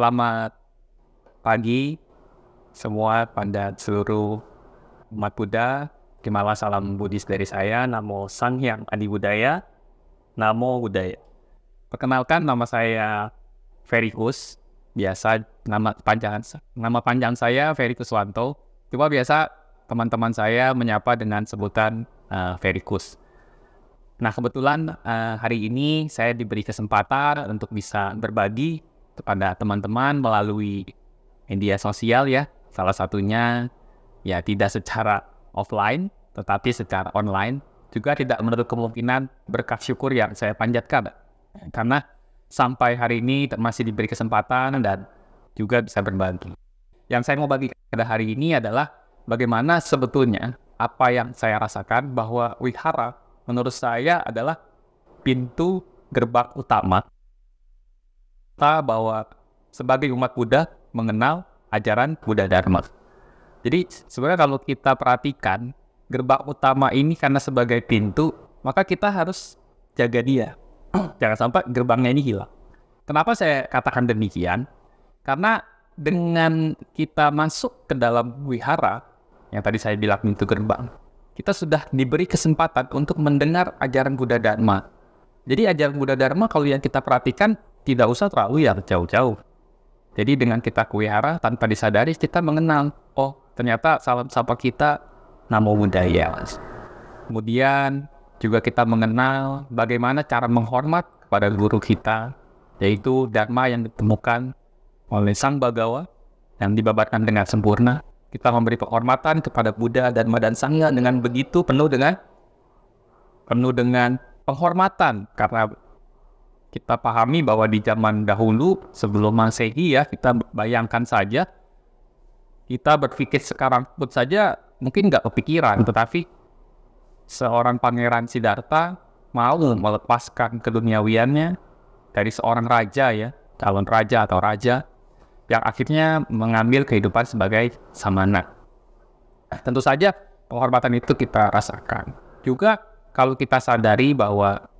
Selamat pagi semua pada seluruh umat Buddha. Terimalah salam Buddhis dari saya. Namo Sanghyang Adi Budaya. Namo Buddhaya. Perkenalkan, nama saya Ferry Kus. Biasa nama panjang saya Ferry Kuswanto. Cuma biasa teman-teman saya menyapa dengan sebutan Ferry Kus. Nah, kebetulan hari ini saya diberi kesempatan untuk bisa berbagi kepada teman-teman melalui media sosial ya. Salah satunya ya tidak secara offline, tetapi secara online. Juga tidak menutup kemungkinan berkat syukur yang saya panjatkan. Karena sampai hari ini masih diberi kesempatan dan juga bisa berbagi. Yang saya mau bagi pada hari ini adalah bagaimana sebetulnya apa yang saya rasakan bahwa wihara menurut saya adalah pintu gerbang utama kita bahwa sebagai umat Buddha mengenal ajaran Buddha Dharma. Jadi sebenarnya kalau kita perhatikan gerbang utama ini karena sebagai pintu, maka kita harus jaga dia. Jangan sampai gerbangnya ini hilang. Kenapa saya katakan demikian? Karena dengan kita masuk ke dalam wihara, yang tadi saya bilang pintu gerbang, kita sudah diberi kesempatan untuk mendengar ajaran Buddha Dharma. Jadi ajaran Buddha Dharma kalau yang kita perhatikan tidak usah terlalu ya jauh-jauh. Jadi dengan kita ke wihara tanpa disadari kita mengenal, oh ternyata salam sapa kita Namo Buddhaya. Kemudian juga kita mengenal bagaimana cara menghormat kepada guru kita, yaitu Dharma yang ditemukan oleh Sang Bhagawa yang dibabarkan dengan sempurna. Kita memberi penghormatan kepada Buddha, Dharma, dan Sangha dengan begitu penuh dengan penghormatan. Karena kita pahami bahwa di zaman dahulu sebelum Masehi ya, kita bayangkan saja, kita berpikir sekarang pun saja mungkin nggak kepikiran, tetapi seorang Pangeran Siddhartha mau melepaskan keduniawiannya dari seorang raja ya, calon raja atau raja, yang akhirnya mengambil kehidupan sebagai samana. Tentu saja penghormatan itu kita rasakan. Juga kalau kita sadari bahwa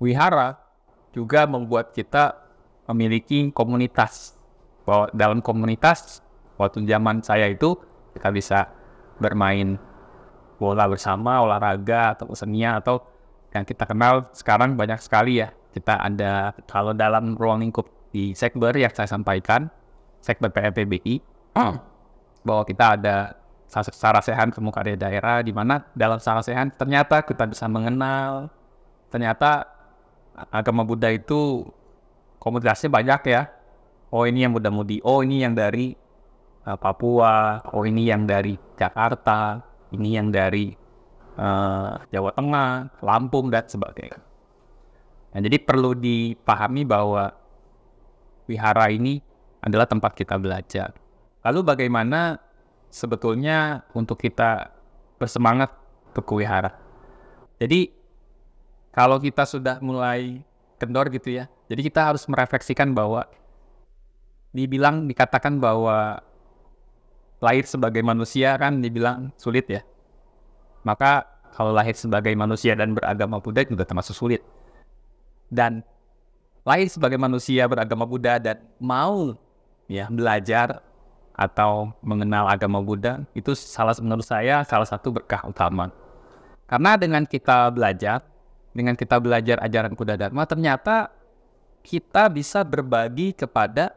wihara juga membuat kita memiliki komunitas. Bahwa dalam komunitas, waktu zaman saya itu kita bisa bermain bola bersama, olahraga atau kesenian atau yang kita kenal sekarang banyak sekali ya. Kita ada kalau dalam ruang lingkup di Sekber yang saya sampaikan, Sekber PMPBI, bahwa kita ada sarasehan pemuka daerah, di mana dalam sarasehan ternyata kita bisa mengenal, ternyata agama Buddha itu komunitasnya banyak ya. Oh ini yang muda-mudi, oh ini yang dari Papua, oh ini yang dari Jakarta, ini yang dari Jawa Tengah, Lampung, dan sebagainya. Nah, jadi perlu dipahami bahwa wihara ini adalah tempat kita belajar. Lalu bagaimana sebetulnya untuk kita bersemangat untuk ke wihara? Jadi kalau kita sudah mulai kendor gitu ya, jadi kita harus merefleksikan bahwa dikatakan bahwa lahir sebagai manusia kan dibilang sulit ya. Maka kalau lahir sebagai manusia dan beragama Buddha juga termasuk sulit. Dan lahir sebagai manusia beragama Buddha dan mau ya belajar atau mengenal agama Buddha itu menurut saya salah satu berkah utama. Karena dengan kita belajar ajaran Buddha Dharma, ternyata kita bisa berbagi kepada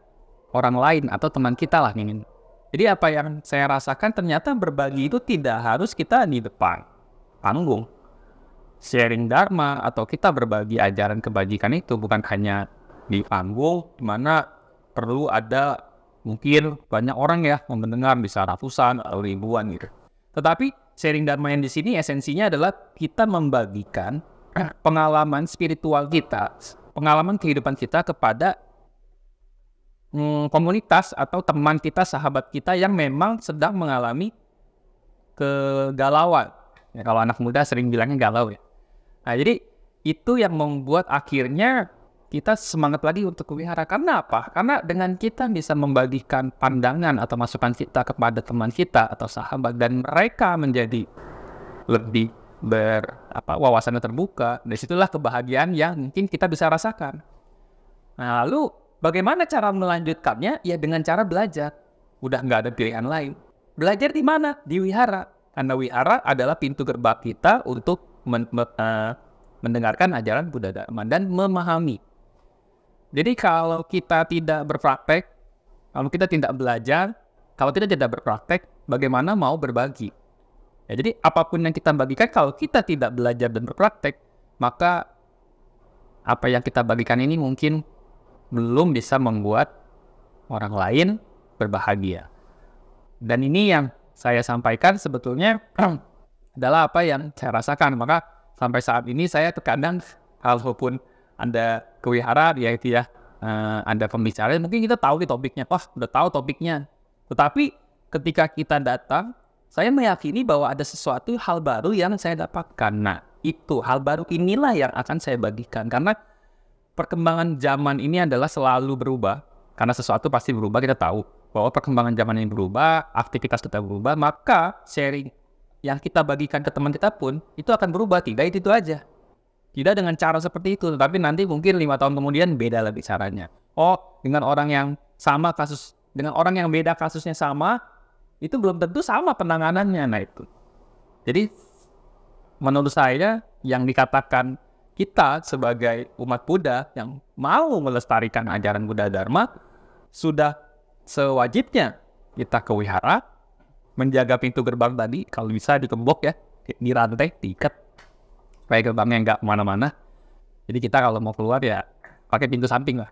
orang lain atau teman kita lah. Jadi apa yang saya rasakan ternyata berbagi itu tidak harus kita di depan panggung. Sharing Dharma atau kita berbagi ajaran kebajikan itu bukan hanya di panggung, di mana perlu ada mungkin banyak orang ya mendengar, bisa ratusan atau ribuan gitu. Tetapi sharing Dharma yang di sini esensinya adalah kita membagikan pengalaman spiritual kita, pengalaman kehidupan kita kepada komunitas atau teman kita, sahabat kita yang memang sedang mengalami kegalauan. Ya, kalau anak muda sering bilangnya galau ya. Nah, jadi itu yang membuat akhirnya kita semangat lagi untuk wihara. Karena apa? Karena dengan kita bisa membagikan pandangan atau masukan kita kepada teman kita atau sahabat dan mereka menjadi lebih wawasannya terbuka, dari situlah kebahagiaan yang mungkin kita bisa rasakan. Nah, lalu Bagaimana cara melanjutkannya? Ya dengan cara belajar. Udah nggak ada pilihan lain. Belajar di mana? Di wihara. Karena wihara adalah pintu gerbang kita untuk mendengarkan ajaran Buddha Dharma dan memahami. Jadi kalau kita tidak berpraktek, kalau kita tidak belajar, kalau kita tidak berpraktek, bagaimana mau berbagi? Ya, jadi apapun yang kita bagikan, kalau kita tidak belajar dan berpraktek, maka apa yang kita bagikan ini mungkin belum bisa membuat orang lain berbahagia. Dan ini yang saya sampaikan sebetulnya adalah apa yang saya rasakan. Maka sampai saat ini saya terkadang, walaupun Anda ke wihara, yaitu Anda pembicara, mungkin kita tahu di topiknya, udah tahu topiknya. Tetapi ketika kita datang, saya meyakini bahwa ada sesuatu hal baru yang saya dapatkan. Nah, itu hal baru inilah yang akan saya bagikan. Karena perkembangan zaman ini adalah selalu berubah. Karena sesuatu pasti berubah, kita tahu bahwa perkembangan zaman ini berubah, aktivitas kita berubah, maka sharing yang kita bagikan ke teman kita pun itu akan berubah. Tidak itu aja. Tidak dengan cara seperti itu, tapi nanti mungkin 5 tahun kemudian beda lagi caranya. Dengan orang yang sama kasus, dengan orang yang beda kasusnya sama, itu belum tentu sama penanganannya. Nah itu. Jadi menurut saya yang dikatakan kita sebagai umat Buddha yang mau melestarikan ajaran Buddha Dharma, sudah sewajibnya kita ke wihara, menjaga pintu gerbang tadi, kalau bisa dikembok ya, dirantai, diikat, supaya gerbangnya nggak kemana-mana. Jadi kita kalau mau keluar ya pakai pintu samping lah.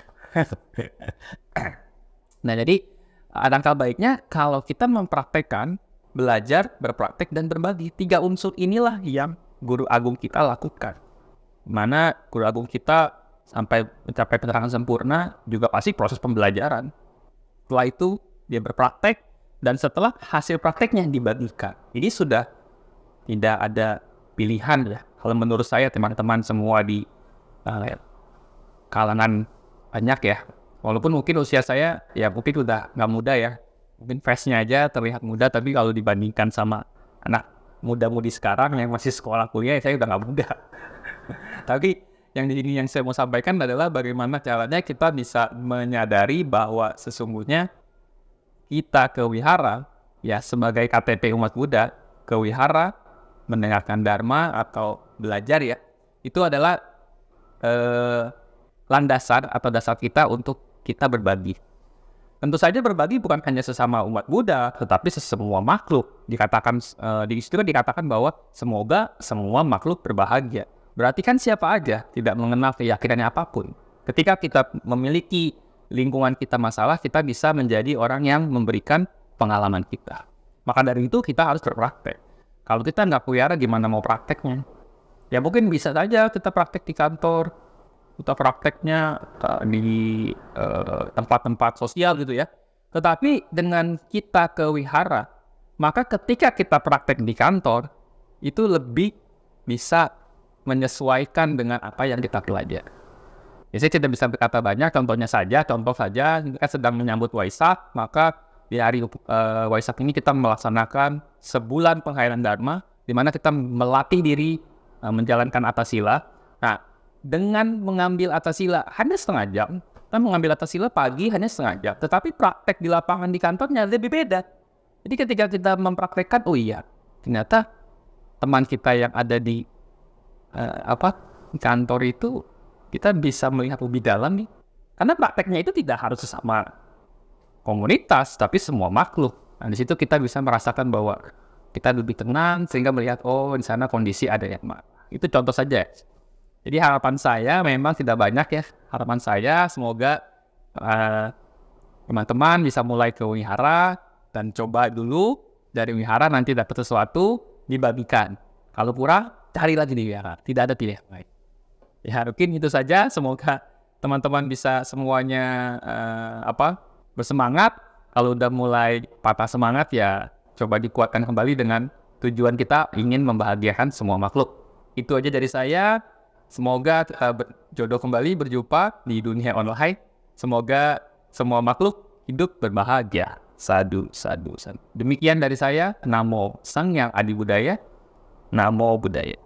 Nah jadi alangkah baiknya kalau kita mempraktekkan, belajar, berpraktek, dan berbagi. 3 unsur inilah yang guru agung kita lakukan. Mana guru agung kita sampai mencapai penerangan sempurna juga pasti proses pembelajaran. Setelah itu dia berpraktek, dan setelah hasil prakteknya dibagikan. Jadi sudah tidak ada pilihan ya. Kalau menurut saya teman-teman semua di kalangan banyak ya. Walaupun mungkin usia saya ya mungkin udah nggak muda ya. Mungkin face-nya aja terlihat muda, tapi kalau dibandingkan sama anak muda-mudi sekarang yang masih sekolah kuliah, saya udah nggak muda. Tapi yang di sini yang saya mau sampaikan adalah bagaimana caranya kita bisa menyadari bahwa sesungguhnya kita ke wihara, ya sebagai KTP umat Buddha, ke wihara, mendengarkan Dharma atau belajar ya, itu adalah landasan atau dasar kita untuk kita berbagi. Tentu saja berbagi bukan hanya sesama umat Buddha, tetapi semua makhluk. Dikatakan di situ kan dikatakan bahwa semoga semua makhluk berbahagia. Berarti kan siapa aja tidak mengenal keyakinannya apapun. Ketika kita memiliki lingkungan kita masalah, kita bisa menjadi orang yang memberikan pengalaman kita. Maka dari itu kita harus berpraktek. Kalau kita nggak wihara, gimana mau prakteknya? Ya mungkin bisa saja kita praktek di kantor, kita prakteknya di tempat-tempat sosial gitu ya. Tetapi dengan kita ke wihara, maka ketika kita praktek di kantor, itu lebih bisa menyesuaikan dengan apa yang kita pelajari. Ya, saya tidak bisa berkata banyak, contoh saja, kita sedang menyambut Waisak, maka di hari Waisak ini kita melaksanakan sebulan penghayatan Dharma, di mana kita melatih diri menjalankan Atasila. Nah, dengan mengambil Atasila hanya setengah jam, kita mengambil Atasila pagi hanya setengah jam, tetapi praktek di lapangan di kantornya lebih beda. Jadi ketika kita mempraktekkan, oh iya, ternyata teman kita yang ada di kantor itu kita bisa melihat lebih dalam nih. Karena prakteknya itu tidak harus sesama komunitas, tapi semua makhluk. Nah, di situ kita bisa merasakan bahwa kita lebih tenang sehingga melihat di sana kondisi ada yang marah. Itu contoh saja. Jadi harapan saya memang tidak banyak ya. Harapan saya semoga teman-teman bisa mulai ke wihara dan coba dulu dari wihara, nanti dapat sesuatu dibagikan. Kalau kurang, cari lagi di wihara. Tidak ada pilihan lain. Ya mungkin itu saja. Semoga teman-teman bisa semuanya bersemangat. Kalau udah mulai patah semangat ya coba dikuatkan kembali dengan tujuan kita ingin membahagiakan semua makhluk. Itu aja dari saya. Semoga jodoh kembali berjumpa di dunia online. Semoga semua makhluk hidup berbahagia. Sadu, sadu, sadu. Demikian dari saya. Namo Sang Yang Adi Budaya. Namo Buddhaya.